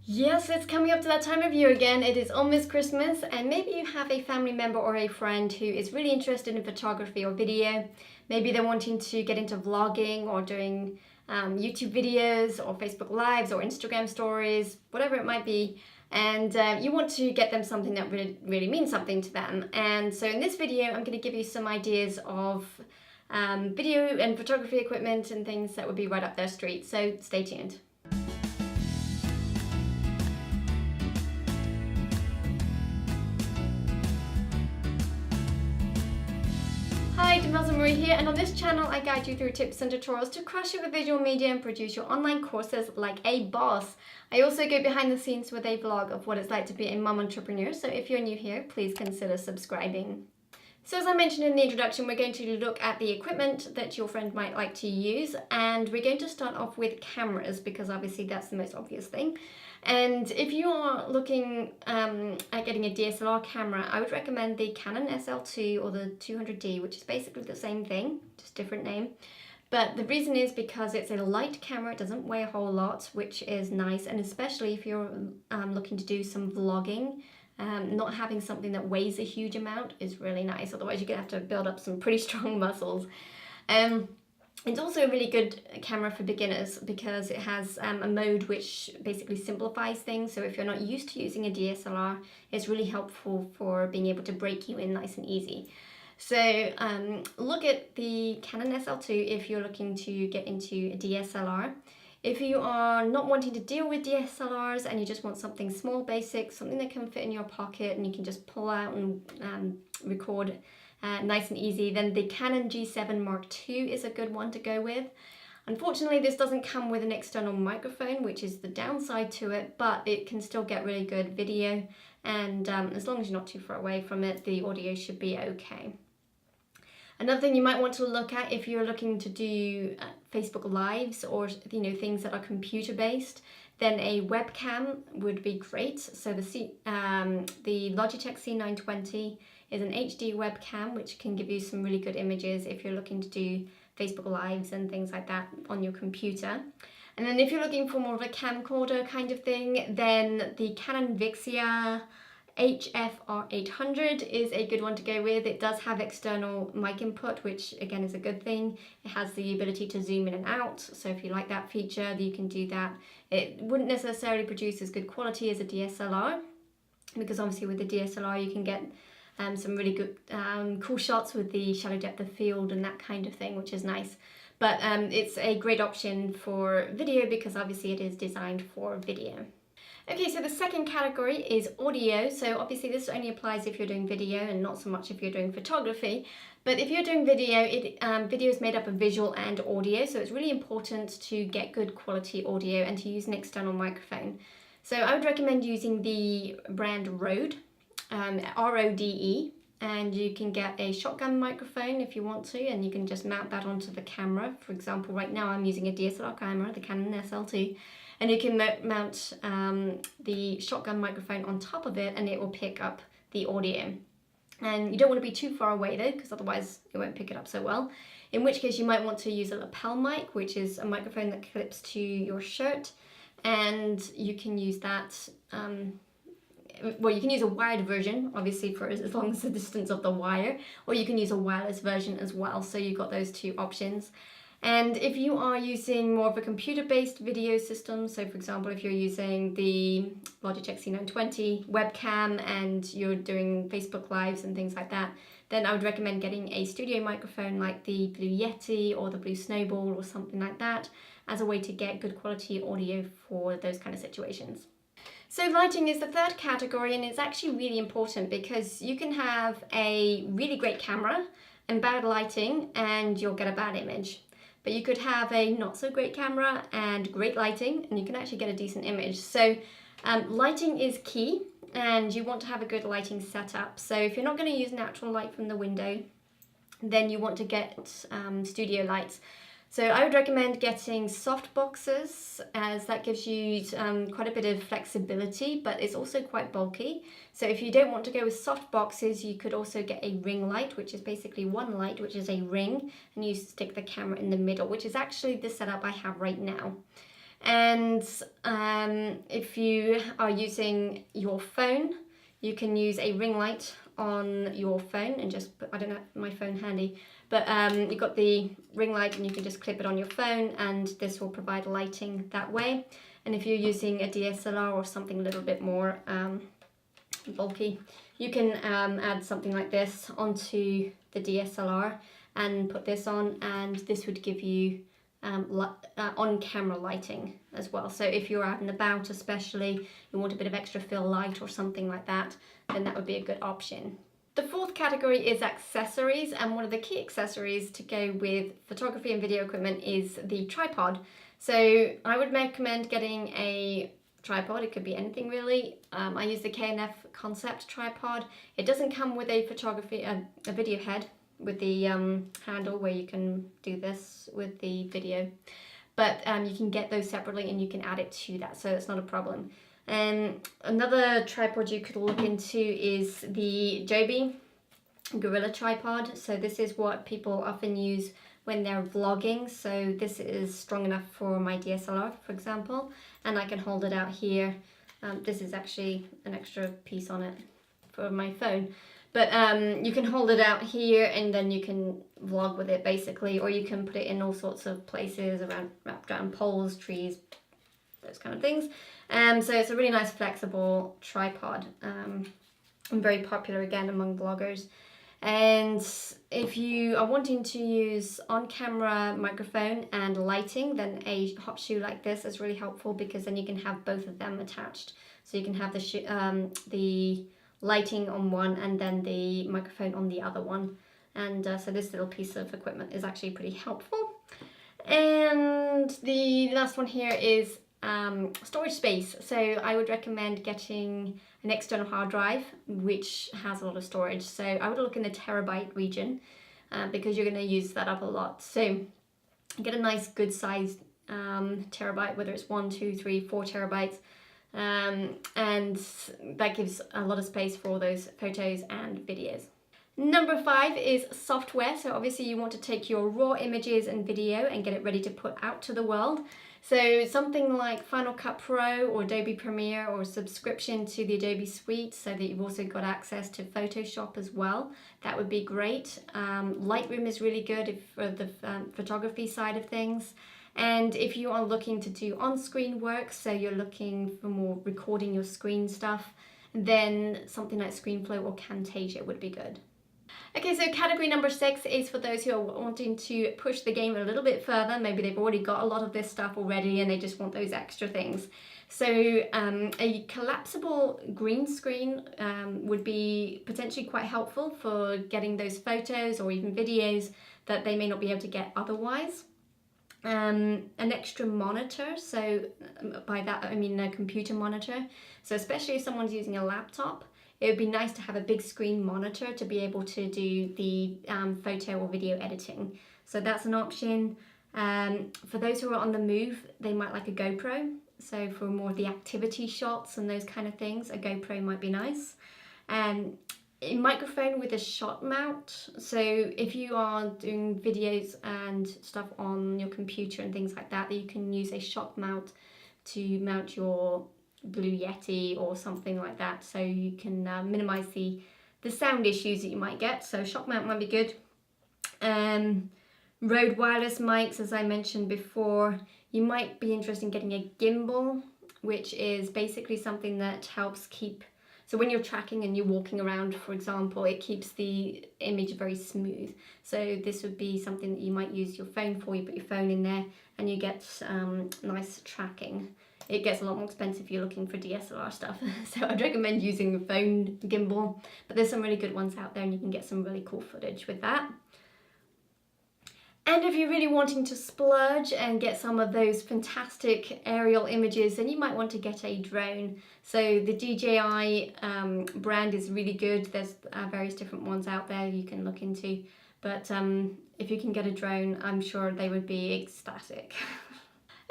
Yes, it's coming up to that time of year again. It is almost Christmas, and maybe you have a family member or a friend who is really interested in photography or video. Maybe they're wanting to get into vlogging or doing YouTube videos or Facebook Lives or Instagram stories, whatever it might be. And you want to get them something that really means something to them. And so in this video, I'm going to give you some ideas of video and photography equipment and things that would be right up their street. So stay tuned. Hi, Demelza Marie here, and on this channel I guide you through tips and tutorials to crush it with visual media and produce your online courses like a boss. I also go behind the scenes with a vlog of what it's like to be a mum entrepreneur, so if you're new here, please consider subscribing. So as I mentioned in the introduction, we're going to look at the equipment that your friend might like to use, and we're going to start off with cameras because obviously that's the most obvious thing. And if you are looking at getting a DSLR camera, I would recommend the Canon SL2 or the 200D, which is basically the same thing, just different name. But the reason is because it's a light camera, it doesn't weigh a whole lot, which is nice, and especially if you're looking to do some vlogging, not having something that weighs a huge amount is really nice, otherwise you're going to have to build up some pretty strong muscles. It's also a really good camera for beginners because it has a mode which basically simplifies things. So if you're not used to using a DSLR, it's really helpful for being able to break you in nice and easy. So look at the Canon SL2 if you're looking to get into a DSLR. If you are not wanting to deal with DSLRs and you just want something small, basic, something that can fit in your pocket and you can just pull out and record nice and easy, then the Canon G7 Mark II is a good one to go with. Unfortunately, this doesn't come with an external microphone, which is the downside to it, but it can still get really good video, and as long as you're not too far away from it, the audio should be okay. Another thing you might want to look at if you're looking to do Facebook Lives or things that are computer based, then a webcam would be great. So the Logitech C920 is an HD webcam which can give you some really good images if you're looking to do Facebook Lives and things like that on your computer. And then if you're looking for more of a camcorder kind of thing, then the Canon Vixia HFR800 is a good one to go with. It does have external mic input, which again is a good thing. It has the ability to zoom in and out, so if you like that feature, you can do that. It wouldn't necessarily produce as good quality as a DSLR, because obviously with the DSLR you can get some really good cool shots with the shallow depth of field and that kind of thing, which is nice. But it's a great option for video because obviously it is designed for video. Okay, so the second category is audio. So obviously this only applies if you're doing video and not so much if you're doing photography. But if you're doing video, video is made up of visual and audio, so it's really important to get good quality audio and to use an external microphone. So I would recommend using the brand Rode, R-O-D-E, and you can get a shotgun microphone if you want to, and you can just mount that onto the camera. For example, right now I'm using a DSLR camera, the Canon SL2, and you can mount the shotgun microphone on top of it and it will pick up the audio. And you don't want to be too far away though, because otherwise it won't pick it up so well. In which case you might want to use a lapel mic, which is a microphone that clips to your shirt, and you can use that well, you can use a wired version, obviously, for as long as the distance of the wire, or you can use a wireless version as well, so you've got those two options. And if you are using more of a computer-based video system, so for example, if you're using the Logitech C920 webcam and you're doing Facebook Lives and things like that, then I would recommend getting a studio microphone like the Blue Yeti or the Blue Snowball or something like that as a way to get good quality audio for those kind of situations. So lighting is the third category, and it's actually really important because you can have a really great camera and bad lighting and you'll get a bad image. But you could have a not so great camera and great lighting and you can actually get a decent image. So lighting is key, and you want to have a good lighting setup. So if you're not going to use natural light from the window, then you want to get studio lights. So I would recommend getting soft boxes, as that gives you quite a bit of flexibility, but it's also quite bulky. So if you don't want to go with soft boxes, you could also get a ring light, which is basically one light, which is a ring, and you stick the camera in the middle, which is actually the setup I have right now. And if you are using your phone, you can use a ring light on your phone and just put, I don't have my phone handy, but you've got the ring light and you can just clip it on your phone, and this will provide lighting that way. And if you're using a DSLR or something a little bit more bulky, you can add something like this onto the DSLR and put this on, and this would give you on-camera lighting as well. So if you're out and about, especially, you want a bit of extra fill light or something like that, then that would be a good option. The fourth category is accessories, and one of the key accessories to go with photography and video equipment is the tripod. So I would recommend getting a tripod. It could be anything really. I use the K&F Concept tripod. It doesn't come with a video head with the handle where you can do this with the video, but you can get those separately and you can add it to that, so it's not a problem. Another tripod you could look into is the Adobe Gorilla tripod. So this is what people often use when they're vlogging. So this is strong enough for my DSLR, for example, and I can hold it out here. This is actually an extra piece on it for my phone. But you can hold it out here and then you can vlog with it basically, or you can put it in all sorts of places wrapped around poles, trees, those kind of things. So it's a really nice flexible tripod and very popular again among vloggers. And if you are wanting to use on-camera microphone and lighting, then a hot shoe like this is really helpful, because then you can have both of them attached. So you can have the lighting on one and then the microphone on the other one. And so this little piece of equipment is actually pretty helpful. And the last one here is storage space. So I would recommend getting an external hard drive which has a lot of storage. So I would look in the terabyte region because you're going to use that up a lot. So get a nice good sized terabyte, whether it's 1, 2, 3, 4 terabytes. And that gives a lot of space for those photos and videos. Number 5 is software. So obviously you want to take your raw images and video and get it ready to put out to the world. So something like Final Cut Pro or Adobe Premiere, or a subscription to the Adobe Suite so that you've also got access to Photoshop as well. That would be great. Lightroom is really good for the photography side of things. And if you are looking to do on-screen work, so you're looking for more recording your screen stuff, then something like Screenflow or Camtasia would be good. Okay, so category number 6 is for those who are wanting to push the game a little bit further. Maybe they've already got a lot of this stuff already and they just want those extra things. So a collapsible green screen would be potentially quite helpful for getting those photos or even videos that they may not be able to get otherwise. An extra monitor, so by that I mean a computer monitor. So especially if someone's using a laptop, it would be nice to have a big screen monitor to be able to do the photo or video editing. So that's an option. For those who are on the move, they might like a GoPro. So for more of the activity shots and those kind of things, a GoPro might be nice. A microphone with a shot mount. So if you are doing videos and stuff on your computer and things like that, you can use a shot mount to mount your Blue Yeti or something like that, so you can minimize the sound issues that you might get. So shot mount might be good. Rode wireless mics, as I mentioned before. You might be interested in getting a gimbal, which is basically something that helps keep, so when you're tracking and you're walking around, for example, it keeps the image very smooth. So this would be something that you might use your phone for. You put your phone in there and you get nice tracking. It gets a lot more expensive if you're looking for DSLR stuff. So I'd recommend using a phone gimbal, but there's some really good ones out there and you can get some really cool footage with that. And if you're really wanting to splurge and get some of those fantastic aerial images, then you might want to get a drone. So the DJI brand is really good. There's various different ones out there you can look into. But if you can get a drone, I'm sure they would be ecstatic.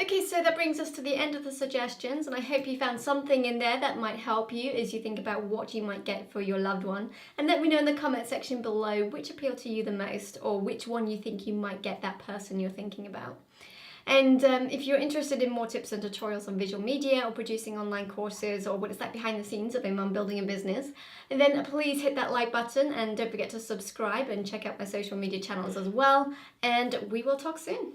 Okay, so that brings us to the end of the suggestions, and I hope you found something in there that might help you as you think about what you might get for your loved one. And let me know in the comment section below which appealed to you the most, or which one you think you might get that person you're thinking about. And if you're interested in more tips and tutorials on visual media or producing online courses or what it's like behind the scenes of a mum building a business, then please hit that like button and don't forget to subscribe and check out my social media channels as well. And we will talk soon.